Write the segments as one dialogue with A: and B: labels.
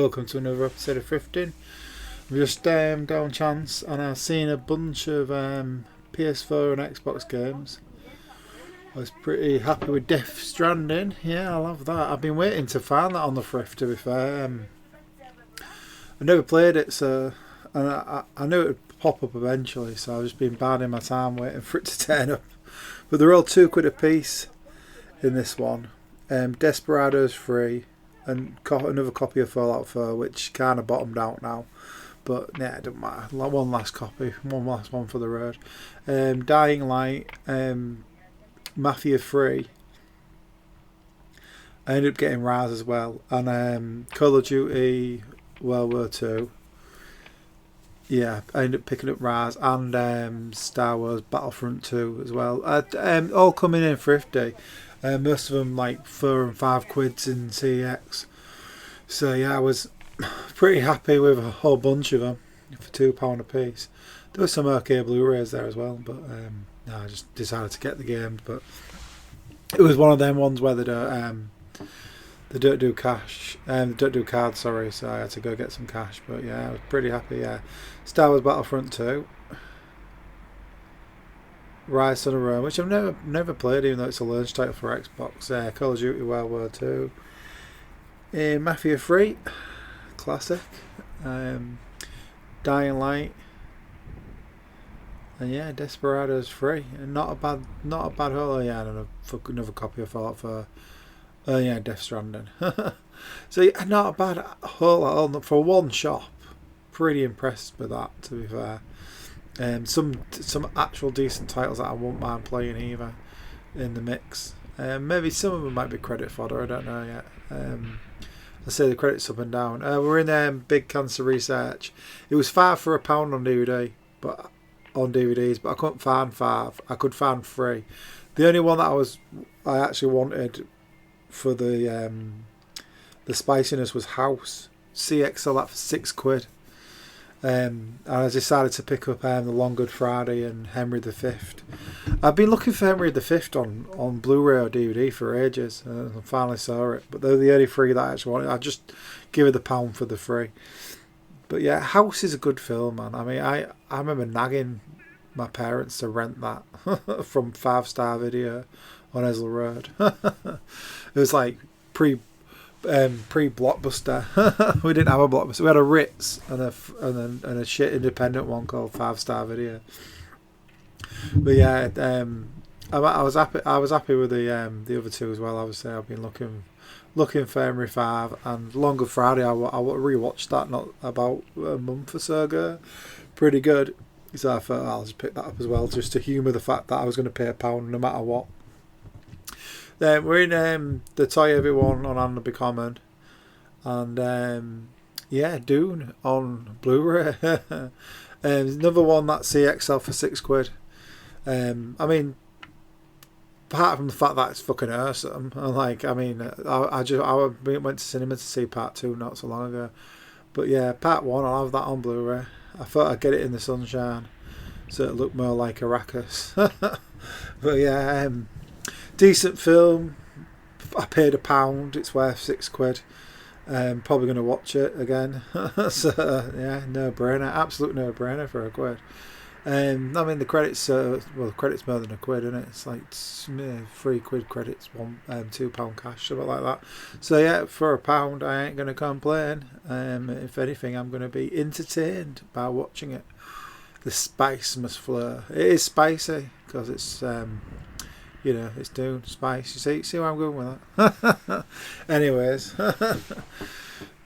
A: Welcome to another episode of Thrifting. I'm just down chance and I've seen a bunch of PS4 and Xbox games. I was pretty happy with Death Stranding. Yeah, I love that. I've been waiting to find that on the Thrift, to be fair. I never played it, so and I knew it would pop up eventually, so I've just been biding my time waiting for it to turn up. But they're all £2 a piece in this one. Desperado's free, and another copy of Fallout 4, which kind of bottomed out now. But yeah, it doesn't matter. One last copy, one last one for the road. Dying Light, Mafia free. I ended up getting Raz as well, and Call of Duty World War 2. Yeah, I ended up picking up Raz and Star Wars Battlefront 2 as well. All coming in thrifty. Most of them like £4 and £5 in CX. So yeah, I was pretty happy with a whole bunch of them for £2 a piece. There were some okay Blu-rays there as well, but no, I just decided to get the games. But it was one of them ones where they don't do cash, they don't do cards. Sorry, so I had to go get some cash. But yeah, I was pretty happy. Yeah, Star Wars Battlefront 2. Rise to the Rome, which I've never played, even though it's a launch title for Xbox. Call of Duty World War 2. Mafia free, classic. Dying Light, and yeah, Desperado's free, and not a bad. Oh yeah, I don't know, another copy of Fallout 4. Oh yeah, Death Stranding. So yeah, not a bad whole for one shop. Pretty impressed with that, to be fair. Some actual decent titles that I won't mind playing either in the mix. Maybe some of them might be credit fodder, I don't know yet. I say the credits up and down. We're in Big Cancer Research. It was £5 for £1 on DVD, but on DVDs, but I couldn't find 5. I could find 3. The only one that I actually wanted for the spiciness was House. CX sold that for £6. And I decided to pick up The Long Good Friday and Henry V. I've been looking for Henry V on Blu-ray or DVD for ages, and I finally saw it. But they're the only 3 that I actually wanted. I just give it the £1 for the 3. But yeah, House is a good film, man. I mean, I remember nagging my parents to rent that from 5 Star Video on Esel Road. It was like pre-Blockbuster. We didn't have a Blockbuster. We had a Ritz and a shit independent one called 5 Star Video. But yeah, I was happy with the other 2 as well. Obviously, I've been looking for Henry V and Long Good Friday. I rewatched that not about a month or so ago. Pretty good. So I thought I'll just pick that up as well, just to humour the fact that I was going to pay £1 no matter what. Then we're in the Toy Everyone on Annaby Common, and yeah, Dune on Blu-ray. Another one that CXL for £6. I mean, apart from the fact that it's fucking awesome, and like, I mean, I went to cinema to see part 2 not so long ago, but yeah, part 1 I'll have that on Blu-ray. I thought I'd get it in the sunshine, so it looked more like Arrakis. But yeah. Decent film. I paid £1. It's worth £6. Probably going to watch it again. So yeah, no brainer. Absolute no brainer for £1. I mean, the credits. The credits more than £1, isn't it? It's like £3 credits, £2 cash, something like that. So yeah, for £1, I ain't going to complain. If anything, I'm going to be entertained by watching it. The spice must flow. It is spicy because it's. It's Dune, spice. You see where I'm going with that? Anyways,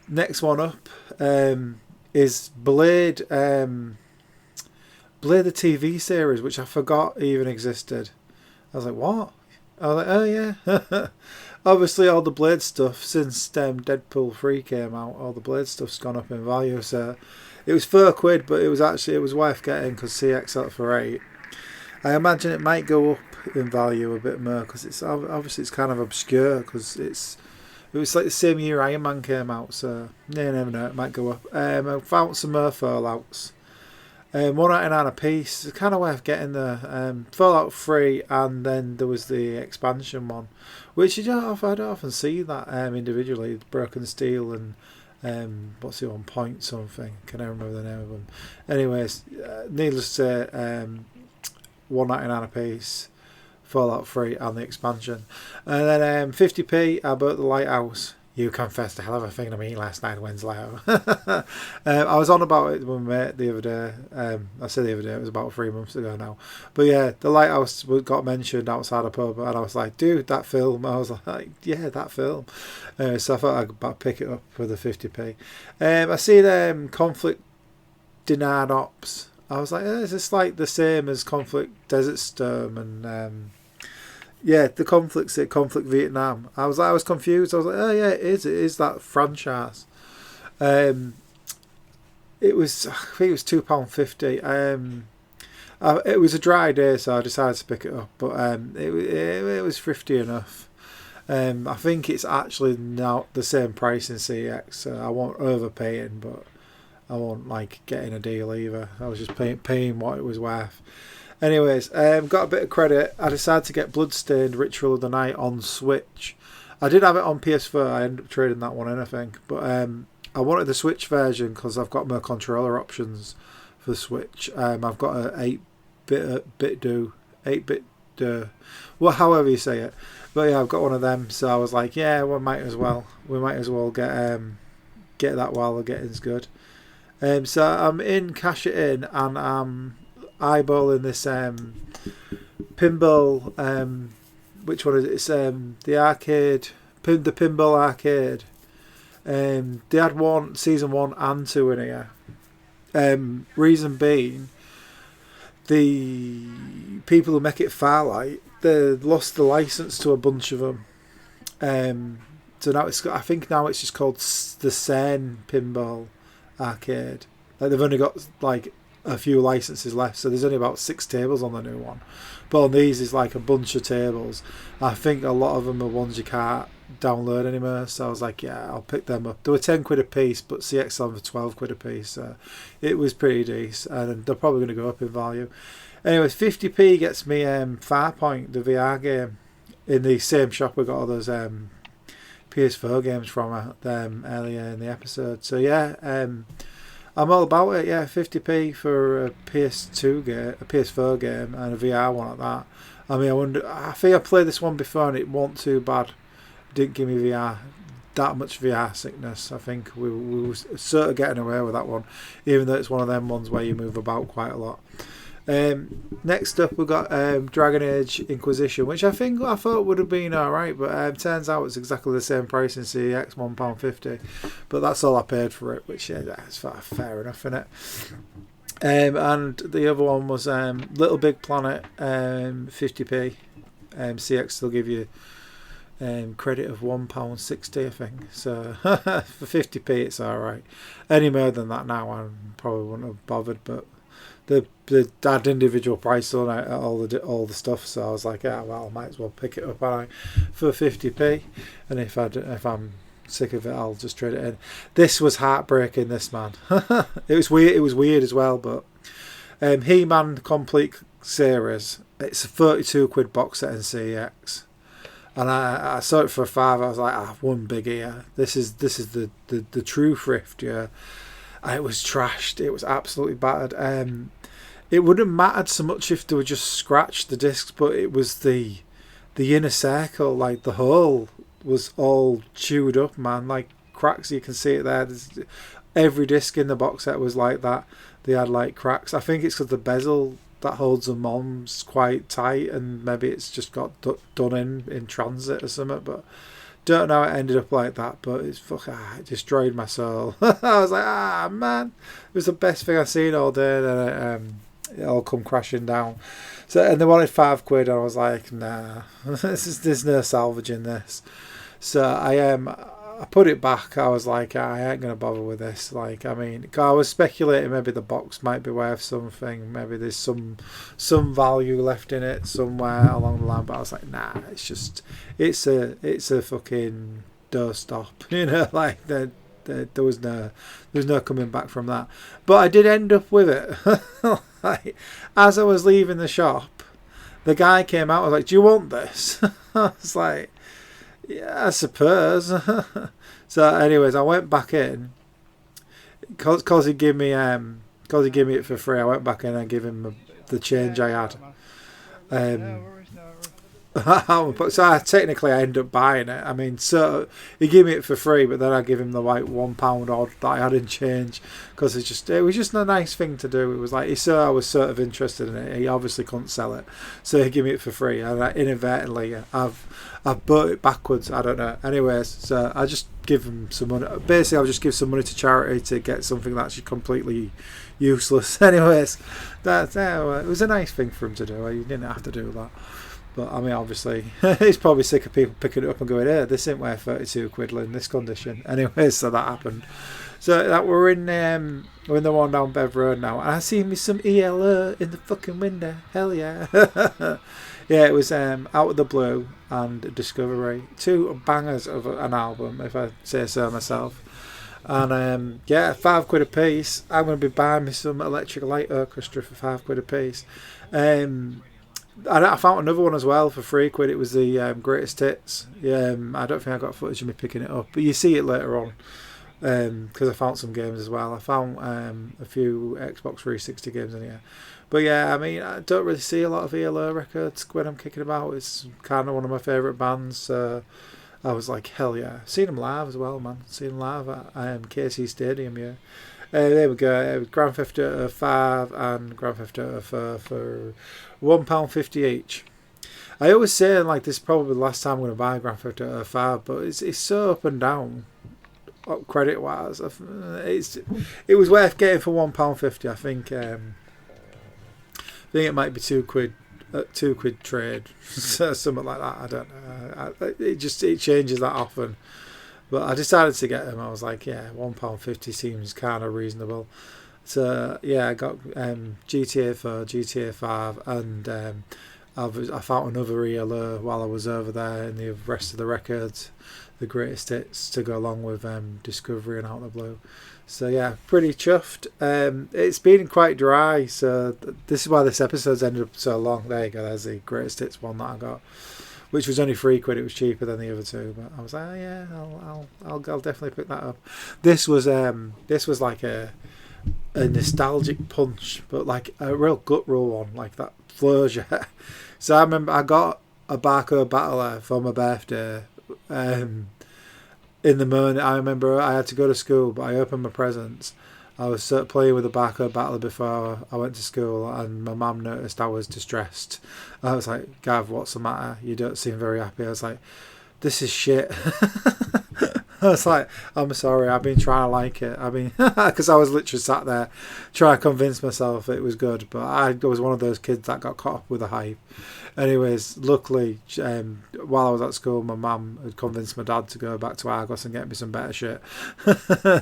A: next one up is Blade. Blade the TV series, which I forgot even existed. I was like, what? I was like, oh yeah. Obviously, all the Blade stuff since Deadpool 3 came out, all the Blade stuff's gone up in value. So it was £4, but it was worth getting because CX out for 8. I imagine it might go up in value a bit more because it's obviously it's kind of obscure because it was like the same year Iron Man came out, so you never know, it might go up. I found some more Fallouts, £1.99 a piece. It's kind of worth getting the Fallout 3, and then there was the expansion one, which I don't often see that individually, Broken Steel and What's the one? Point something. Can I remember the name of them? Anyways, needless to say, $1.99 a piece, Fallout 3 and the expansion. And then 50p, I bought the Lighthouse. You confessed a hell of a thing to me last night, Winslow. I was on about it with my mate the other day. I said the other day, it was about 3 months ago now. But yeah, the Lighthouse got mentioned outside a pub, and I was like, dude, that film. I was like, yeah, that film. So I thought I'd pick it up for the 50p. I see Conflict Denied Ops. I was like, is this like the same as Conflict Desert Storm and yeah, the Conflict Vietnam. I was confused. I was like, oh yeah, it is that franchise. It was, I think it was £2.50. It was a dry day, so I decided to pick it up. But it was thrifty enough. I think it's actually now the same price in CX. So I won't overpay it, but I won't like getting a deal either. I was just paying what it was worth. Anyways, got a bit of credit. I decided to get Bloodstained Ritual of the Night on Switch. I did have it on PS4. I ended up trading that one in, I think. But I wanted the Switch version because I've got more controller options for the Switch. I've got a 8-bit well, however you say it. But yeah, I've got one of them. So I was like, yeah, we might as well get that while the getting's good. So I'm in, cash it in, and I'm eyeballing this pinball. Which one is it? It's the arcade, the pinball arcade. They had season 1 and 2 in here. Reason being, the people who make it Farlight, they lost the license to a bunch of them. So now I think now it's just called the Sen Pinball Arcade. Like they've only got like a few licenses left, so there's only about 6 tables on the new one. But on these is like a bunch of tables. I think a lot of them are ones you can't download anymore, so I was like, yeah, I'll pick them up. They were 10 quid a piece, but CX on for 12 quid a piece, so it was pretty decent, and they're probably going to go up in value. Anyways, 50p gets me Farpoint, the VR game, in the same shop we got all those PS4 games from earlier in the episode. So yeah, I'm all about it. Yeah, 50p for a PS2 game, a PS4 game, and a VR one at that. I mean, I think I played this one before and it wasn't too bad. It didn't give me that much VR sickness. I think we were sort of getting away with that one, even though it's one of them ones where you move about quite a lot. Next up, we've got Dragon Age Inquisition, which I thought would have been alright, but turns out it's exactly the same price in CEX, £1.50. But that's all I paid for it, which is fair enough, isn't it? And the other one was Little Big Planet, 50p. CX will give you credit of £1.60, I think. So for 50p, it's alright. Any more than that now, I probably wouldn't have bothered, but the had individual price on all the stuff, so I was like, yeah, well, I might as well pick it up for 50p, and if I'm sick of it, I'll just trade it in. This was heartbreaking, this man. It was weird as well, but He-Man Complete Series, it's a 32 quid box set in CEX, and I saw it for $5. I was like, one big ear. This is the true thrift, yeah. And it was trashed. It was absolutely battered. It wouldn't have mattered so much if they were just scratched the discs, but it was the inner circle, like the hole was all chewed up, man, like cracks. You can see it there. Every disc in the box set was like that. They had like cracks. I think it's because the bezel that holds them on's quite tight, and maybe it's just got done in transit or something, but don't know how it ended up like that. But it destroyed my soul. I was like, man, it was the best thing I've seen all day, and it all come crashing down. So, and they wanted £5, and I was like, nah, there's no salvaging this. So I put it back. I was like, I ain't gonna bother with this. Like, I mean, I was speculating maybe the box might be worth something. Maybe there's some value left in it somewhere along the line. But I was like, nah, it's a fucking doorstop. You know, like there was no coming back from that. But I did end up with it. Like, as I was leaving the shop, the guy came out. I was like, do you want this? I was like, Yeah, I suppose. So, anyways, I went back in because he gave me it for free. I went back in and gave him the change I had. Um, so technically I ended up buying it. I mean, so he gave me it for free, but then I give him the like £1 odd that I had in change because it was just a nice thing to do. It was like he saw I was sort of interested in it. He obviously couldn't sell it, so he gave me it for free. And inadvertently, I've bought it backwards. I don't know. Anyways, so I just give him some money. Basically, I'll just give some money to charity to get something that's completely useless. Anyways, it was a nice thing for him to do. He didn't have to do that. But I mean, obviously, he's probably sick of people picking it up and going, "Hey, this ain't worth 32 quid in this condition." Anyway, so that happened. So that we're in the one down Bev Road now, and I see me some ELO in the fucking window. Hell yeah! Yeah, it was Out of the Blue and Discovery, two bangers of an album, if I say so myself. And yeah, £5 a piece. I'm going to be buying me some Electric Light Orchestra for £5 a piece. I found another one as well for £3. It was the Greatest Hits. I don't think I got footage of me picking it up, but you see it later on because I found some games as well. I found a few Xbox 360 games in here. But yeah, I mean, I don't really see a lot of ELO records when I'm kicking about. It's kind of one of my favourite bands. So I was like, hell yeah. Seen them live as well, man. Seen them live at KC Stadium, yeah. There we go. It was Grand Theft Auto 5 and Grand Theft Auto 4 for £1.50 each. I always say like this is probably the last time I'm going to buy Grand Theft Auto 5, but it's so up and down credit wise. It was worth getting for £1.50. I think it might be £2. £2 trade, something like that. I don't know. It changes that often. But I decided to get them. I was like, yeah, £1.50 seems kind of reasonable. So yeah, I got GTA 4, GTA 5, and I found another ELO while I was over there in the rest of the records, the Greatest Hits, to go along with Discovery and Out of the Blue. So yeah, pretty chuffed. It's been quite dry, so this is why this episode's ended up so long. There you go. There's the Greatest Hits one that I got, which was only £3. It was cheaper than the other two, but I was like, oh, yeah, I'll definitely pick that up. This was like a nostalgic punch, but like a real gut roll one, like that flows you. So I remember I got a barcode battler for my birthday. In the morning, I remember I had to go to school, but I opened my presents. I was playing with a barcode battler before I went to school, and my mum noticed I was distressed. I was like, Gav, what's the matter? You don't seem very happy. I was like, this is shit. I was like, I'm sorry, I've been trying to like it. I mean, because I was literally sat there trying to convince myself it was good, but I was one of those kids that got caught up with the hype. Anyways, luckily, while I was at school, my mum had convinced my dad to go back to Argos and get me some better shit,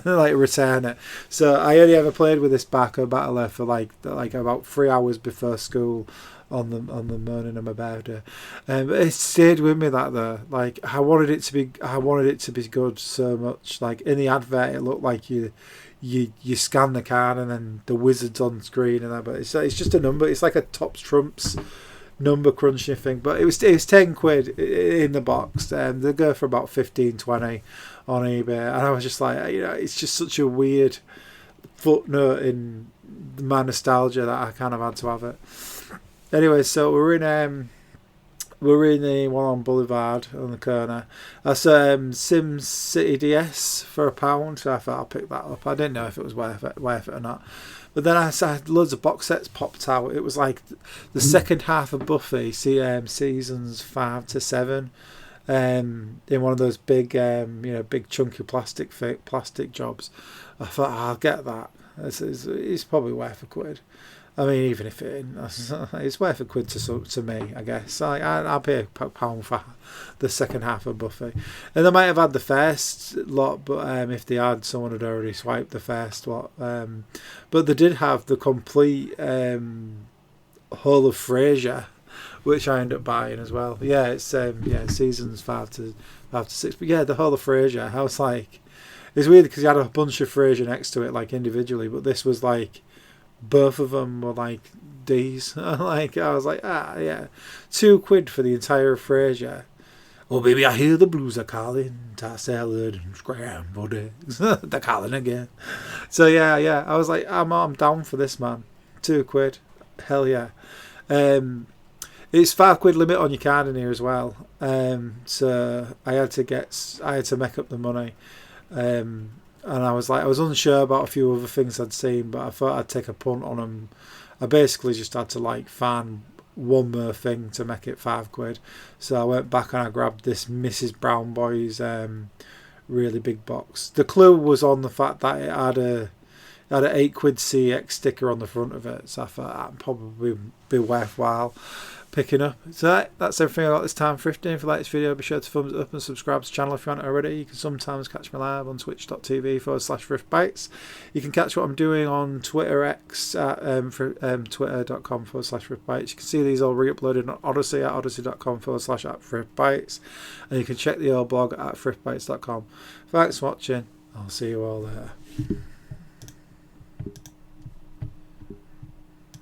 A: like return it. So I only ever played with this barcode battler for like about 3 hours before school on the morning of my birthday. But it stayed with me that though. Like I wanted it to be good so much. Like in the advert, it looked like you scan the card and then the wizard's on screen and that. But it's just a number. It's like a Tops Trumps number crunching thing. But it was £10 in the box. They go for about 15-20 on eBay. And I was just like, it's just such a weird footnote in my nostalgia that I kind of had to have it. Anyway, so we're in the one on Boulevard on the corner. That's Sim City DS for £1, so I thought I'll pick that up. I didn't know if it was worth it or not. But then I had loads of box sets popped out. It was like the second half of Buffy, seasons 5 to 7, in one of those big, big chunky plastic jobs. I thought I'll get that. It's probably worth £1. I mean, even if it's worth £1 to me, I guess. I'll pay £1 for the second half of Buffy. And they might have had the first lot, but if they had, someone had already swiped the first lot. But they did have the complete whole of Frasier, which I ended up buying as well. Yeah, it's seasons 5 to 6. But yeah, the whole of Frasier. I was like, it's weird because you had a bunch of Frasier next to it, like individually, but this was like, both of them were like D's. I was like, yeah, £2 for the entire Frasier. Oh baby, I hear the blues are calling, tossed salad and scrambled eggs. They're calling again. So yeah. I was like, I'm down for this, man. £2. Hell yeah. It's £5 limit on your card in here as well. So I had to make up the money. And I was unsure about a few other things I'd seen, but I thought I'd take a punt on them. I basically just had to like find one more thing to make it £5. So I went back and I grabbed this Mrs. Brown Boy's really big box. The clue was on the fact that it had an £8 CX sticker on the front of it, so I thought that'd probably be worthwhile picking up. So that's everything I got this time thrifting. If you like this video, be sure to thumbs it up and subscribe to the channel if you haven't already. You can sometimes catch me live on twitch.tv/Thrift Bytes. You can catch what I'm doing on Twitter X at twitter.com/Thrift Bytes. You can see these all re-uploaded on Odyssey at odyssey.com/Thrift Bytes. And you can check the old blog at thriftbytes.com. Thanks for watching. I'll see you all there.